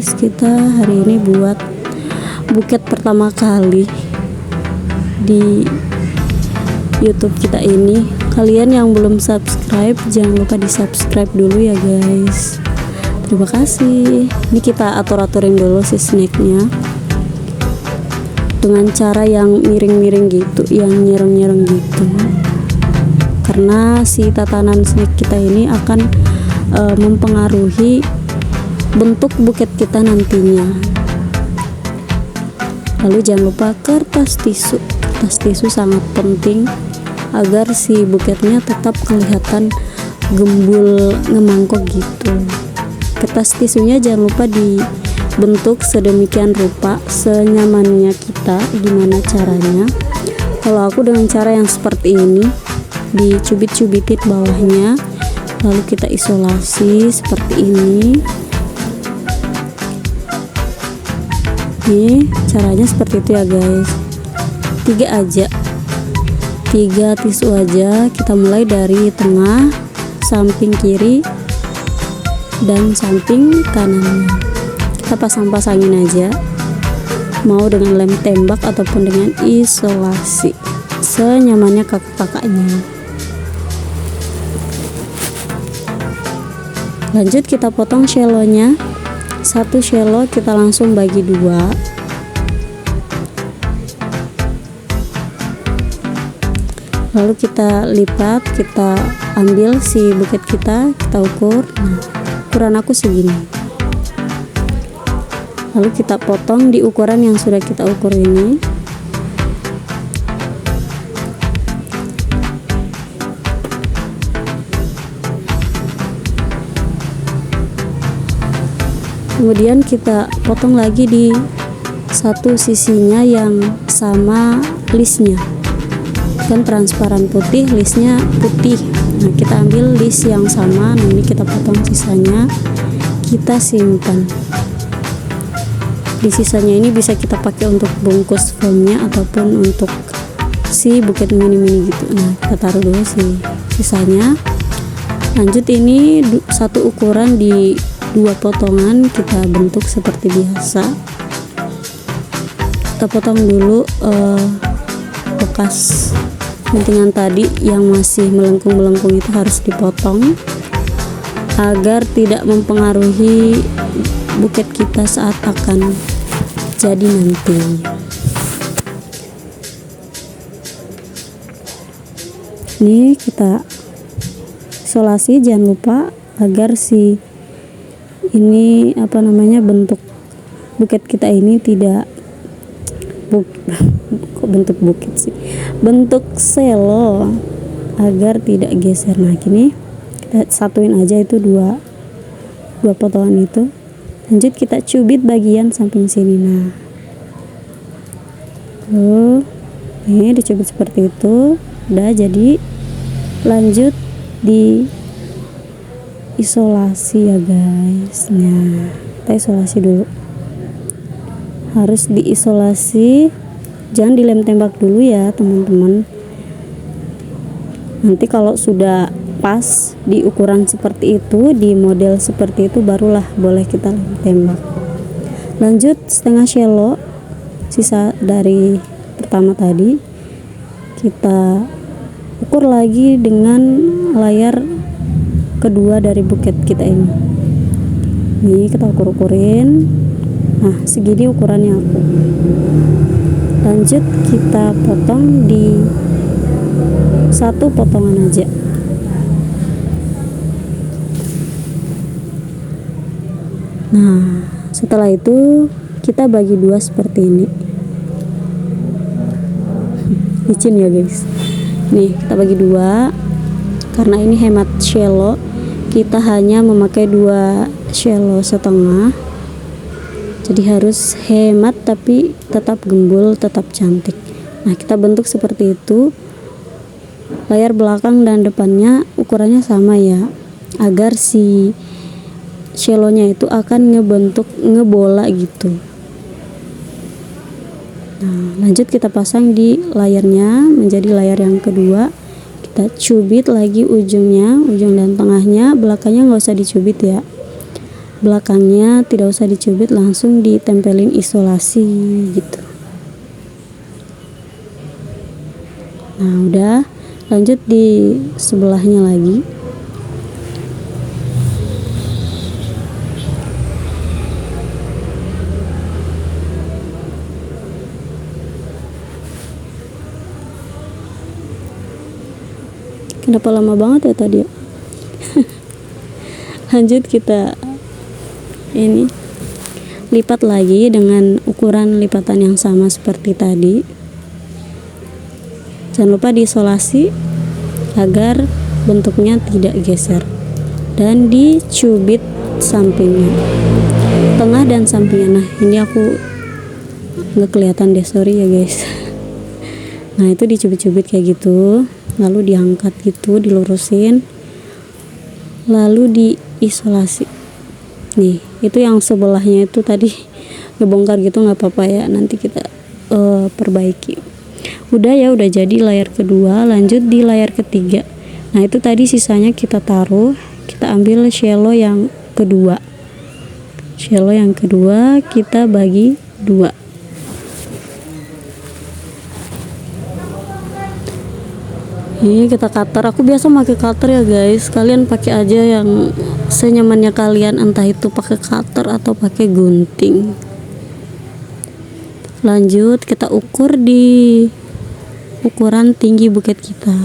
guys, kita hari ini buat buket pertama kali di YouTube kita ini. Kalian yang belum subscribe, jangan lupa di subscribe dulu ya guys. Terima kasih. Ini kita atur-aturin dulu si snacknya dengan cara yang miring-miring gitu, yang nyereng-nyereng gitu, karena si tatanan snack kita ini akan mempengaruhi bentuk buket kita nantinya. Lalu jangan lupa kertas tisu. Kertas tisu sangat penting agar si buketnya tetap kelihatan gembul ngemangkok gitu. Kertas tisunya jangan lupa dibentuk sedemikian rupa senyamannya kita. Gimana caranya? Kalau aku dengan cara yang seperti ini, dicubit-cubitin bawahnya, lalu kita isolasi seperti ini. Nih caranya seperti itu ya guys. 3 tisu aja. Kita mulai dari tengah, samping kiri dan samping kanan. Kita pasang-pasangin aja, mau dengan lem tembak ataupun dengan isolasi, senyamannya kakak-kakaknya. Lanjut kita potong shelonya. Satu shelo kita langsung bagi 2. Lalu kita lipat, kita ambil si buket kita ukur. Nah, ukuran aku segini. Lalu kita potong di ukuran yang sudah kita ukur ini. Kemudian kita potong lagi di satu sisinya yang sama listnya, kan transparan putih, listnya putih. Nah, kita ambil list yang sama. Nah, ini kita potong sisanya, kita simpan. Di sisanya ini bisa kita pakai untuk bungkus foamnya ataupun untuk si buket mini-mini gitu. Nah, kita taruh dulu sisanya. Lanjut, ini satu ukuran di 2 potongan, kita bentuk seperti biasa. Kita potong dulu bekas guntingan tadi yang masih melengkung-melengkung, itu harus dipotong agar tidak mempengaruhi buket kita saat akan jadi nanti. Ini kita isolasi, jangan lupa agar si ini bentuk buket kita ini tidak kok bentuk buket sih, bentuk selo, agar tidak geser. Nah, gini kita satuin aja itu dua potongan itu. Lanjut kita cubit bagian samping sini. Nah, ini dicubit seperti itu, udah jadi. Lanjut di isolasi ya guys. Nah, kita isolasi dulu, harus diisolasi, jangan dilem tembak dulu ya teman-teman. Nanti kalau sudah pas di ukuran seperti itu, di model seperti itu, barulah boleh kita lem tembak. Lanjut, setengah shelo sisa dari pertama tadi kita ukur lagi dengan layar kedua dari buket kita ini. Nih kita ukur-ukurin. Nah, segini ukurannya aku. Lanjut kita potong di satu potongan aja. Nah, setelah itu kita bagi 2 seperti ini. Licin ya guys. Nih kita bagi 2, karena ini hemat shelo, kita hanya memakai 2 shelo setengah, jadi harus hemat tapi tetap gembul, tetap cantik. Nah, kita bentuk seperti itu. Layar belakang dan depannya ukurannya sama ya, agar si shelonya itu akan ngebentuk ngebola gitu. Nah, lanjut kita pasang di layarnya menjadi layar yang kedua. Kita cubit lagi ujungnya, ujung dan tengahnya, belakangnya nggak usah dicubit ya. belakangnya tidak usah dicubit, langsung ditempelin isolasi gitu. Nah udah, lanjut di sebelahnya lagi. Kenapa lama banget ya tadi ya? Lanjut kita ini lipat lagi dengan ukuran lipatan yang sama seperti tadi. Jangan lupa diisolasi agar bentuknya tidak geser, dan dicubit sampingnya, tengah dan sampingnya. Nah ini aku nggak kelihatan deh, sorry ya guys. Nah itu dicubit-cubit kayak gitu, lalu diangkat gitu, dilurusin, lalu diisolasi. Nih itu yang sebelahnya itu tadi ngebongkar gitu, nggak apa-apa ya, nanti kita perbaiki. Udah ya, udah jadi layar kedua. Lanjut di layar ketiga. Nah itu tadi sisanya kita taruh, kita ambil cello yang kedua. Cello yang kedua kita bagi dua. Ini kita cutter. Aku biasa pakai cutter ya guys. Kalian pakai aja yang senyamannya kalian, entah itu pakai cutter atau pakai gunting. Lanjut kita ukur di ukuran tinggi buket kita.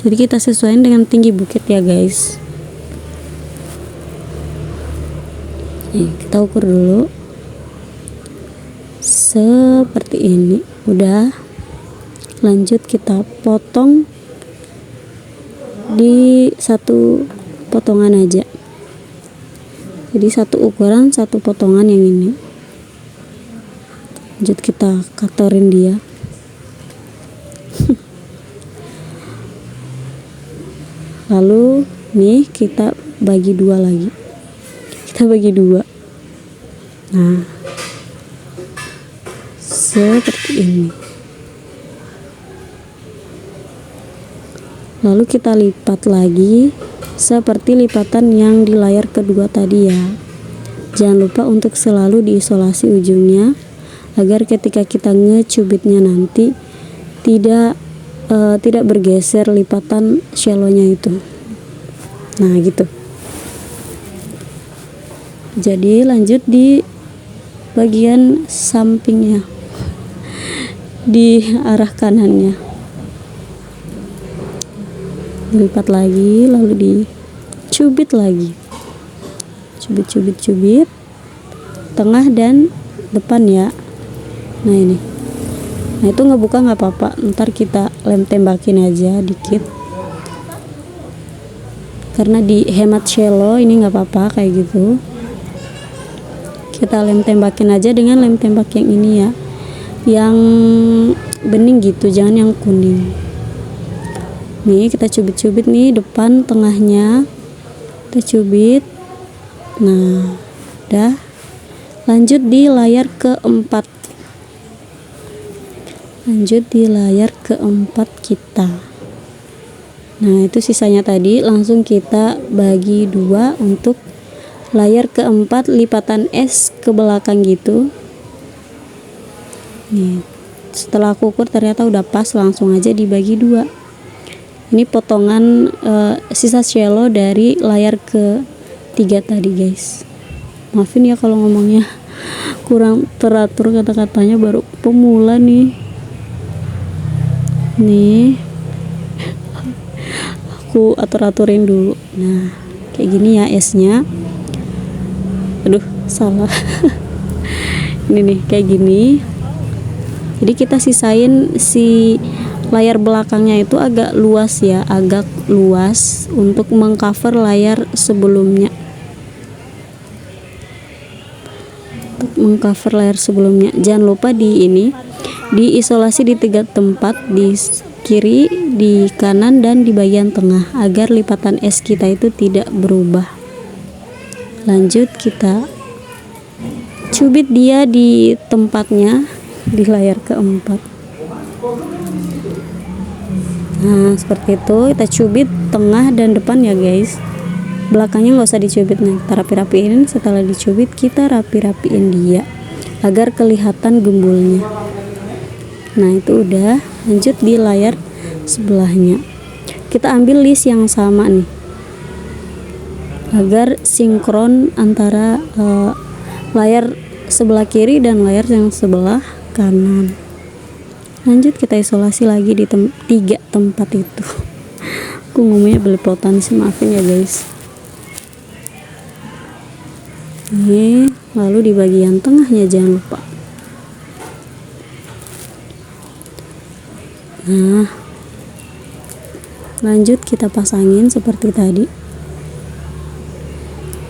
Jadi kita sesuaikan dengan tinggi buket ya guys. Nih, kita ukur dulu seperti ini. Udah, lanjut kita potong di satu potongan aja. Jadi satu ukuran, satu potongan yang ini. Lanjut kita cutterin dia. Lalu nih kita bagi dua lagi. Kita bagi dua. Nah, seperti ini. Lalu kita lipat lagi seperti lipatan yang di layar kedua tadi ya. Jangan lupa untuk selalu diisolasi ujungnya agar ketika kita ngecubitnya nanti tidak bergeser lipatan cellonya itu. Nah gitu. Jadi lanjut di bagian sampingnya, di arah kanannya, dilipat lagi, lalu dicubit lagi, cubit tengah dan depan ya. Nah ini, nah itu ngebuka nggak apa-apa, ntar kita lem tembakin aja dikit, karena di hemat cello ini nggak apa-apa kayak gitu. Kita lem tembakin aja dengan lem tembak yang ini ya, yang bening gitu, jangan yang kuning. Nih kita cubit-cubit nih depan tengahnya, kita cubit. Nah udah, lanjut di layar keempat. Lanjut di layar keempat kita. Nah itu sisanya tadi langsung kita bagi dua untuk layar keempat, lipatan S ke belakang gitu. Nih setelah aku ukur ternyata udah pas, langsung aja dibagi dua. Ini potongan sisa cello dari layar ketiga tadi guys. Maafin ya kalau ngomongnya kurang teratur kata-katanya, baru pemula nih. Nih aku atur-aturin dulu. Nah kayak gini ya S-nya. Aduh salah. Ini nih kayak gini. Jadi kita sisain si layar belakangnya itu agak luas ya, agak luas untuk mengcover layar sebelumnya. Untuk mengcover layar sebelumnya. Jangan lupa di ini diisolasi di 3 tempat, di kiri, di kanan, dan di bagian tengah, agar lipatan S kita itu tidak berubah. Lanjut kita cubit dia di tempatnya di layar keempat. Nah seperti itu, kita cubit tengah dan depan ya guys. belakangnya nggak usah dicubit. Nah, kita rapi-rapiin. Setelah dicubit kita rapi-rapiin dia agar kelihatan gembulnya. Nah, itu udah. Lanjut di layar sebelahnya kita ambil list yang sama nih agar sinkron antara layar sebelah kiri dan layar yang sebelah kanan. Lanjut kita isolasi lagi di 3 tempat itu. Aku ngomongnya belepotan sih, maafin ya guys. Ini lalu di bagian tengahnya jangan lupa. Nah, lanjut kita pasangin seperti tadi.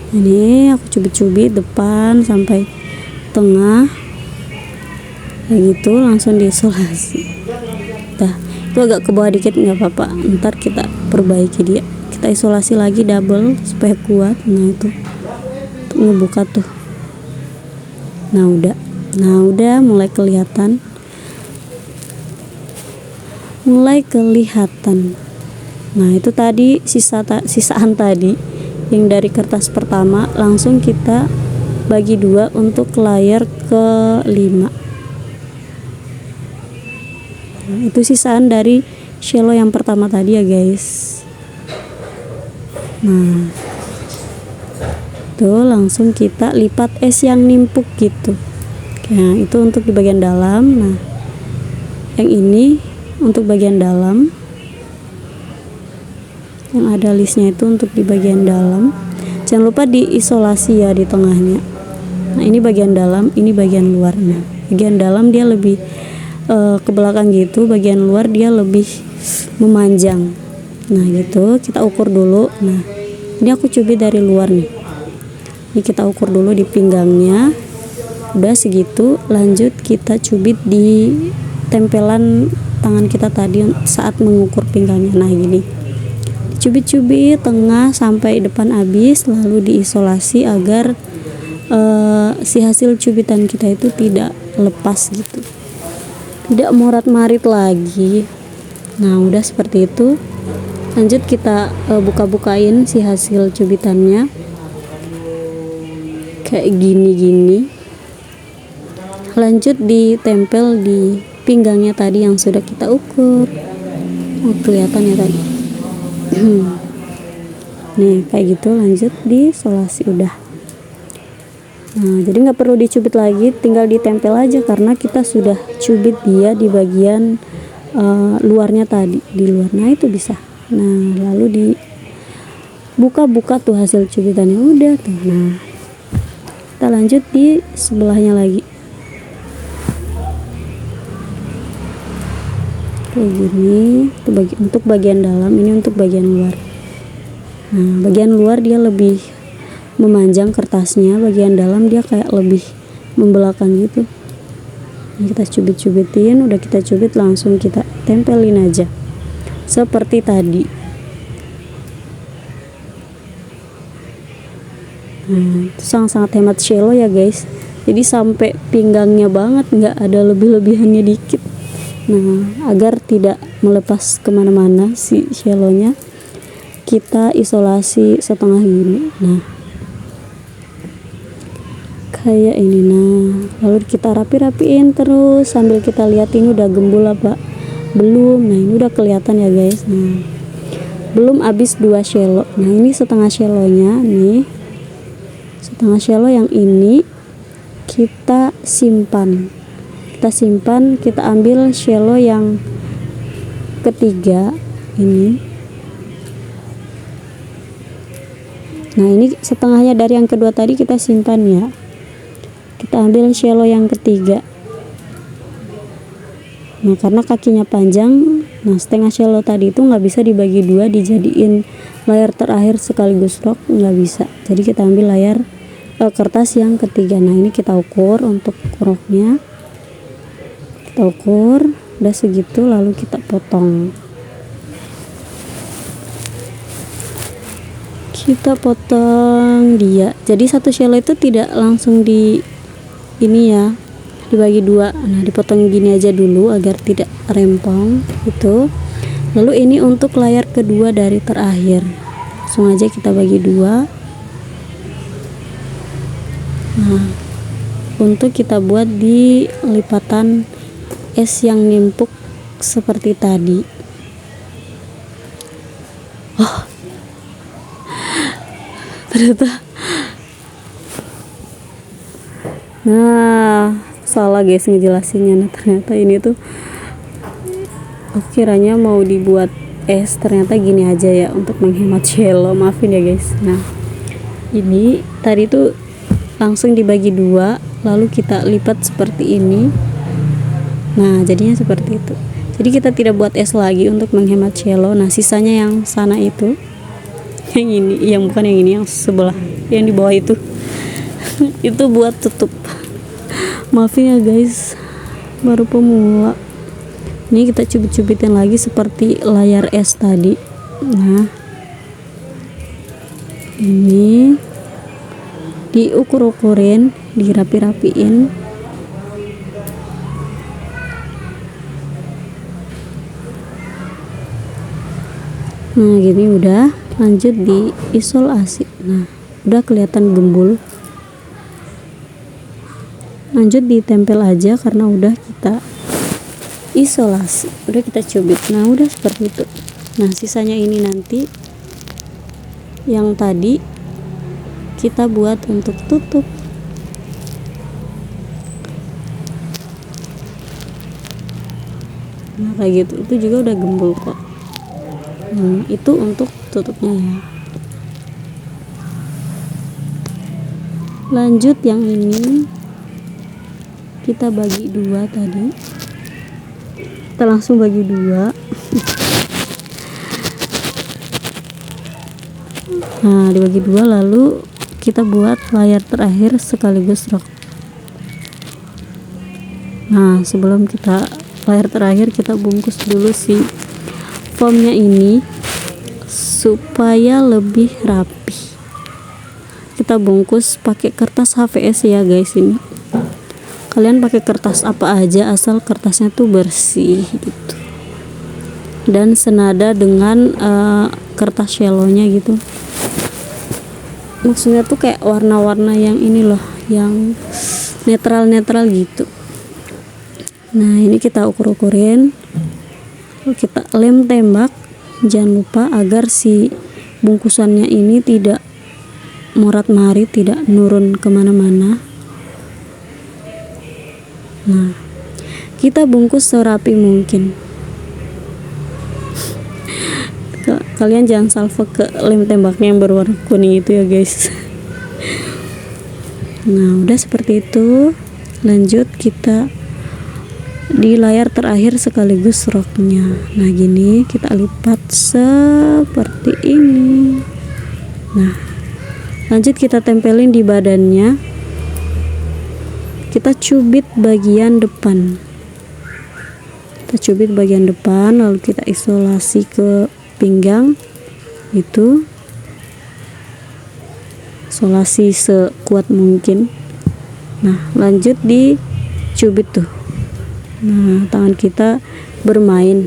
Ini aku cubit-cubit depan sampai tengah kayak gitu, langsung diisolasi. Dah, itu agak ke bawah dikit nggak apa-apa, ntar kita perbaiki dia. Kita isolasi lagi double supaya kuat. Nah, itu untuk ngebuka tuh. Nah udah mulai kelihatan. Nah, itu tadi sisaan tadi yang dari kertas pertama langsung kita bagi 2 untuk layar ke-5. Nah, itu sisaan dari cello yang pertama tadi ya guys. Nah, tuh langsung kita lipat es yang nimpuk gitu. Nah, itu untuk di bagian dalam. Nah, yang ini untuk bagian dalam, yang ada listnya itu untuk di bagian dalam. Jangan lupa diisolasi ya di tengahnya. Nah, ini bagian dalam, ini bagian luar. Nah, bagian dalam dia lebih ke belakang gitu, bagian luar dia lebih memanjang. Nah, gitu kita ukur dulu. Nah, ini aku cubit dari luar nih. Ini kita ukur dulu di pinggangnya, udah segitu. Lanjut kita cubit di tempelan tangan kita tadi saat mengukur pinggangnya. Nah, gini cubit-cubit tengah sampai depan habis, lalu diisolasi agar si hasil cubitan kita itu tidak lepas gitu, tidak morat-marit lagi. Nah, udah seperti itu. Lanjut kita buka-bukain si hasil cubitannya kayak gini. Lanjut ditempel di pinggangnya tadi yang sudah kita ukur. Kelihatan ya tadi. Nih kayak gitu. Lanjut diisolasi udah. Nah, jadi nggak perlu dicubit lagi, tinggal ditempel aja karena kita sudah cubit dia di bagian luarnya tadi, di luar. Nah, itu bisa. Nah, lalu dibuka-buka tuh hasil cubitannya udah tuh. Nah, kita lanjut di sebelahnya lagi. Kayak gini, itu untuk bagian dalam, ini untuk bagian luar. Nah, bagian luar dia lebih memanjang kertasnya, bagian dalam dia kayak lebih membelakang gitu. Nah, kita cubit-cubitin, udah kita cubit langsung kita tempelin aja seperti tadi. Nah, itu sangat-sangat hemat cello ya guys, jadi sampai pinggangnya banget, nggak ada lebih-lebihannya dikit. Nah, agar tidak melepas kemana-mana si cellonya, kita isolasi setengah gini. Nah, kayak ini. Nah, lalu kita rapi-rapiin terus sambil kita lihat ini udah gembul apa belum. Nah, ini udah kelihatan ya guys. Nah, belum habis 2 cello. Nah, ini setengah cellonya nih, setengah cello yang ini kita simpan. Kita ambil cello yang ketiga ini. Nah, ini setengahnya dari yang kedua tadi kita simpan ya. Kita ambil cello yang ketiga. Nah, karena kakinya panjang, nah setengah cello tadi itu nggak bisa dibagi 2 dijadiin layar terakhir sekaligus rok, nggak bisa. Jadi kita ambil layar kertas yang ketiga. Nah, ini kita ukur untuk roknya. Kita ukur udah segitu, lalu kita potong. Kita potong dia. Jadi satu cello itu tidak langsung di ini ya, dibagi 2. Nah, dipotong gini aja dulu agar tidak rempong gitu. Lalu ini untuk layar kedua dari terakhir. langsung aja kita bagi dua. Nah, untuk kita buat di lipatan es yang nimpuk seperti tadi. Oh, ternyata, nah salah guys ngejelasinnya. Nah, ternyata ini tuh kiranya mau dibuat es, ternyata gini aja ya untuk menghemat cello, maafin ya guys. Nah, ini tadi tuh langsung dibagi dua, lalu kita lipat seperti ini. Nah, jadinya seperti itu. Jadi kita tidak buat es lagi untuk menghemat cello. Nah, sisanya yang sana itu, yang ini, yang bukan yang ini, yang sebelah, yang di bawah itu itu buat tutup. Maafin ya guys, baru pemula. Ini kita cubit-cubitin lagi seperti layar es tadi. Nah, ini diukur-ukurin, dirapi-rapiin. Nah, gini udah, lanjut diisolasi. Nah, udah kelihatan gembul. Lanjut ditempel aja karena udah kita isolasi, udah kita cubit. Nah, udah seperti itu. Nah, sisanya ini nanti yang tadi kita buat untuk tutup. Nah, kayak gitu, itu juga udah gembul kok. Itu untuk tutupnya ya. Lanjut yang ini kita bagi dua tadi. Kita langsung bagi dua. Nah, dibagi dua, lalu kita buat layar terakhir sekaligus rok. Nah, sebelum kita layar terakhir, kita bungkus dulu si foamnya ini supaya lebih rapi. Kita bungkus pakai kertas HVS ya guys. Ini kalian pakai kertas apa aja asal kertasnya tuh bersih gitu dan senada dengan kertas cellonya gitu. Maksudnya tuh kayak warna-warna yang ini loh, yang netral-netral gitu. Nah, ini kita ukur-ukurin, kita lem tembak. Jangan lupa agar si bungkusannya ini tidak morat-marit, tidak nurun kemana-mana. Nah, kita bungkus serapi mungkin. Kalian jangan salvo ke lem tembaknya yang berwarna kuning itu ya guys. Nah, udah seperti itu. Lanjut kita di layar terakhir sekaligus roknya. Nah, gini kita lipat seperti ini. Nah, lanjut kita tempelin di badannya. Kita cubit bagian depan. Kita cubit bagian depan, lalu kita isolasi ke pinggang. Itu isolasi sekuat mungkin. Nah, lanjut dicubit tuh. Nah, tangan kita bermain.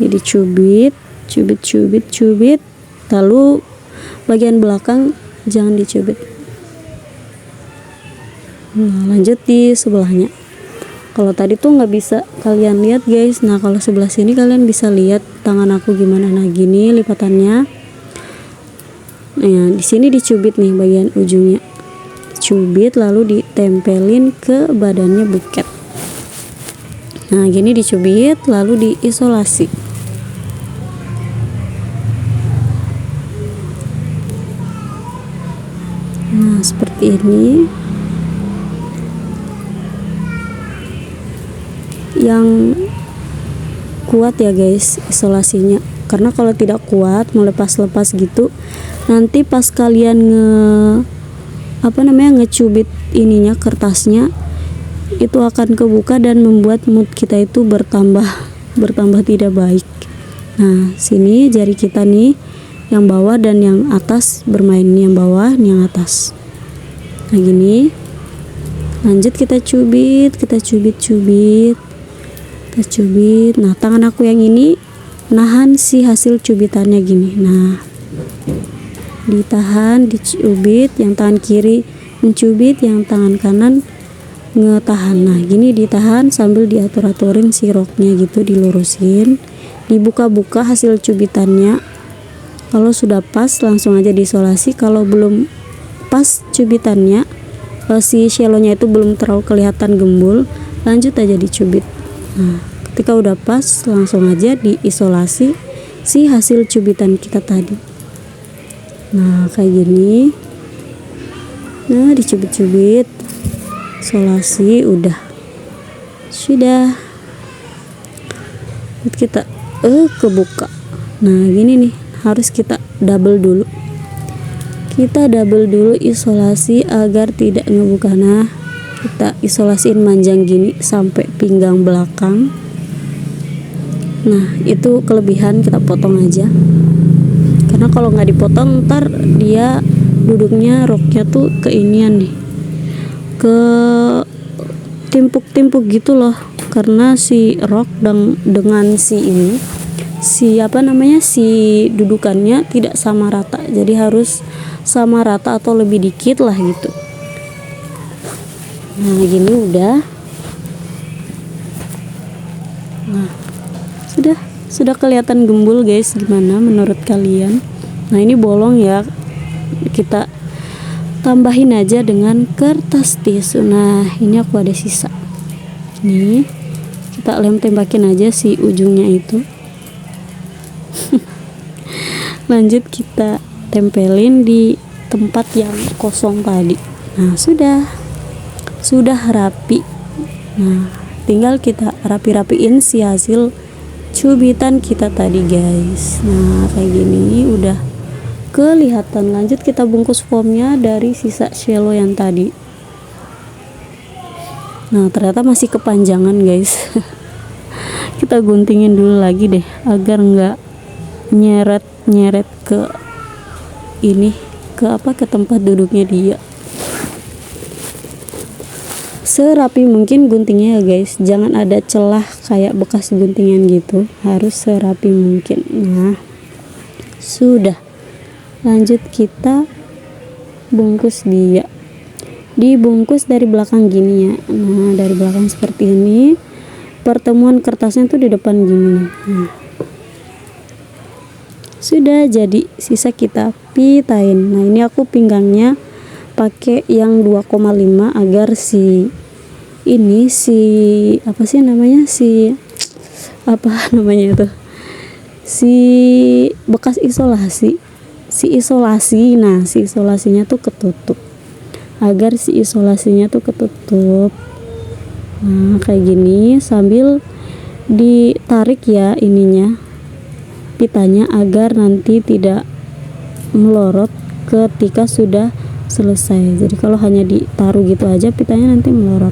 Jadi cubit, cubit. Lalu bagian belakang jangan dicubit. Nah, lanjut di sebelahnya. Kalau tadi tuh nggak bisa kalian lihat guys. Nah, kalau sebelah sini kalian bisa lihat tangan aku gimana. Nah, gini lipatannya. Nah, di sini dicubit nih bagian ujungnya. Cubit lalu ditempelin ke badannya buket. Nah, gini dicubit lalu diisolasi. Nah, seperti ini. Yang kuat ya guys isolasinya, karena kalau tidak kuat melepas-lepas gitu, nanti pas kalian ngecubit ininya, kertasnya itu akan kebuka dan membuat mood kita itu bertambah tidak baik. Nah, sini jari kita nih yang bawah dan yang atas bermain, nih yang bawah, nih yang atas. Nah, gini. Lanjut kita cubit. Nah, tangan aku yang ini nahan si hasil cubitannya gini. Nah, ditahan, dicubit, yang tangan kiri mencubit, yang tangan kanan ngetahan. Nah gini ditahan sambil diatur-aturin si roknya gitu, dilurusin, dibuka-buka hasil cubitannya. Kalau sudah pas langsung aja diisolasi. Kalau belum pas cubitannya, si shelonya itu belum terlalu kelihatan gembul, lanjut aja dicubit. Nah ketika udah pas langsung aja diisolasi si hasil cubitan kita tadi. Nah kayak gini. Nah dicubit-cubit, isolasi, udah sudah kita kebuka. Nah gini nih, harus kita double dulu, isolasi agar tidak ngebuka. Nah kita isolasiin manjang gini sampai pinggang belakang. Nah itu kelebihan, kita potong aja, karena kalau nggak dipotong ntar dia duduknya, roknya tuh keinian nih, ke timpuk-timpuk gitu loh, karena si rok dengan si ini, si dudukannya tidak sama rata, jadi harus sama rata atau lebih dikit lah gitu. Nah gini udah. Nah sudah kelihatan gembul guys, gimana menurut kalian? Nah ini bolong ya, kita tambahin aja dengan kertas tisu. Nah ini aku ada sisa nih, kita tembakin aja si ujungnya itu. Lanjut kita tempelin di tempat yang kosong tadi. Nah sudah rapi. Nah tinggal kita rapi-rapiin si hasil cubitan kita tadi guys. Nah kayak gini udah kelihatan. Lanjut kita bungkus foamnya dari sisa cello yang tadi. Nah ternyata masih kepanjangan guys. Kita guntingin dulu lagi deh agar nggak nyeret ke ini, ke tempat duduknya dia. Serapi mungkin guntingnya ya guys, jangan ada celah kayak bekas guntingan gitu, harus serapi mungkin. Nah sudah, lanjut kita bungkus dia, dibungkus dari belakang gini ya. Nah dari belakang seperti ini, pertemuan kertasnya tuh di depan gini. Nah sudah jadi, sisa kita pitain. Nah ini aku pinggangnya pakai yang 2,5 agar si bekas isolasinya tuh ketutup, agar si isolasinya tuh ketutup. Nah kayak gini sambil ditarik ya ininya, pitanya, agar nanti tidak melorot ketika sudah selesai. Jadi kalau hanya ditaruh gitu aja pitanya nanti melorot.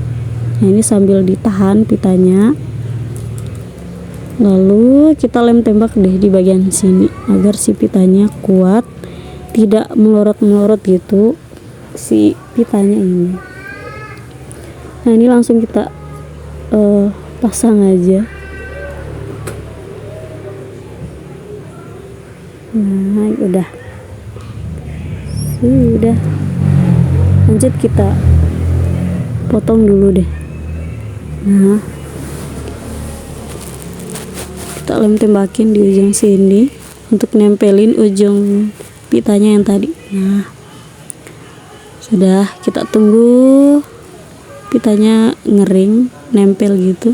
Nah ini sambil ditahan pitanya, lalu kita lem tembak deh di bagian sini agar si pitanya kuat, tidak melorot gitu si pitanya ini. Nah ini langsung kita pasang aja. Nah udah, sudah. Lanjut kita potong dulu deh. Nah kita lem tembakin di ujung sini untuk nempelin ujung pitanya yang tadi. Nah sudah, kita tunggu pitanya ngering, nempel gitu.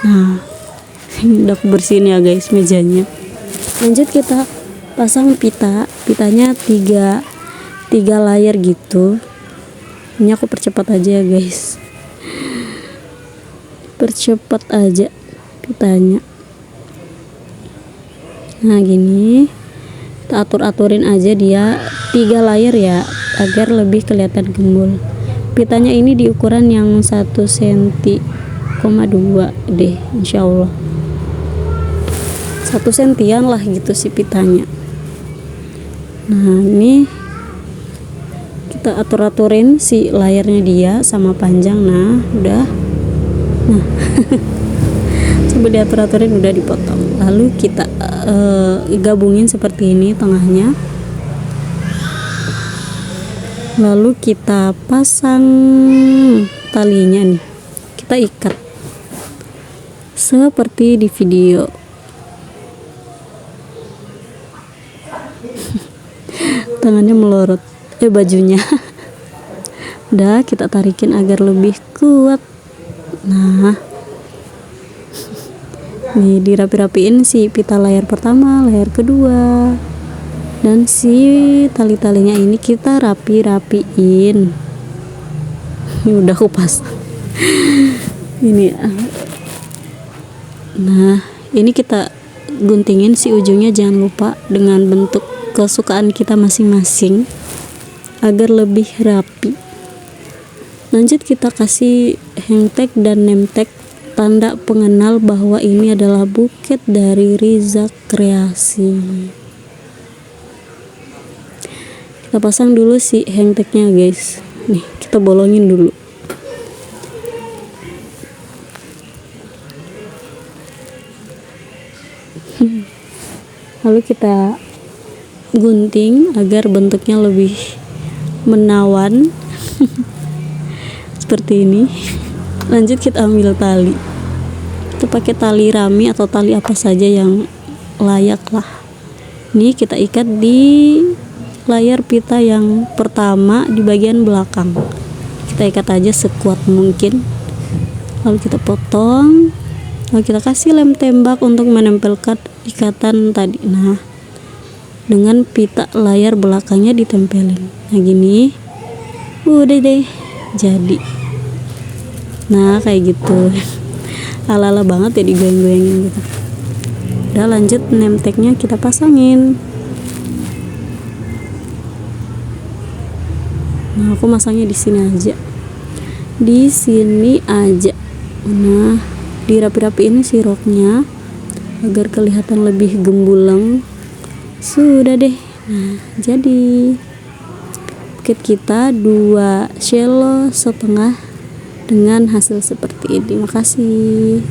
Nah ini udah aku bersihin ya guys mejanya. Lanjut kita pasang pitanya 3 layer gitu. Ini aku percepat aja ya guys, percepat aja pitanya. Nah gini kita atur-aturin aja dia 3 layer ya, agar lebih kelihatan gembul. Pitanya ini di ukuran yang 1,2 cm deh, insyaallah 1 sentian lah gitu si pitanya. Nah ini kita atur-aturin si layarnya dia sama panjang. Nah udah, nah coba diatur-aturin, udah dipotong. Lalu kita gabungin seperti ini tengahnya, lalu kita pasang talinya nih, kita ikat seperti di video. Tangannya melorot, bajunya. Udah, kita tarikin agar lebih kuat. Nah, nih dirapi-rapiin si pita layar pertama, layar kedua, dan si tali-talinya ini kita rapi-rapiin. Ini udah kupas. Ini. Nah, ini kita guntingin si ujungnya, jangan lupa dengan bentuk kesukaan kita masing-masing agar lebih rapi. Lanjut kita kasih hang tag dan name tag, tanda pengenal bahwa ini adalah buket dari Riza Kreasi. Kita pasang dulu si hang tagnya guys. Nih, kita bolongin dulu. Lalu kita gunting agar bentuknya lebih menawan. Seperti ini. Lanjut kita ambil tali, kita pakai tali rami atau tali apa saja yang layak lah. Ini kita ikat di layar pita yang pertama di bagian belakang, kita ikat aja sekuat mungkin, lalu kita potong, lalu kita kasih lem tembak untuk menempelkan ikatan tadi. Nah, dengan pita layar belakangnya ditempelin. Nah gini, udah deh jadi. Nah kayak gitu, ala-ala banget ya, digoyang-goyangin gitu. Udah, lanjut name tag-nya kita pasangin. Nah aku masangnya di sini aja, di sini aja. Nah, dirapi-rapiin si roknya agar kelihatan lebih gembulang. Sudah deh. Nah jadi buket kita 2 cello setengah dengan hasil seperti ini. Makasih.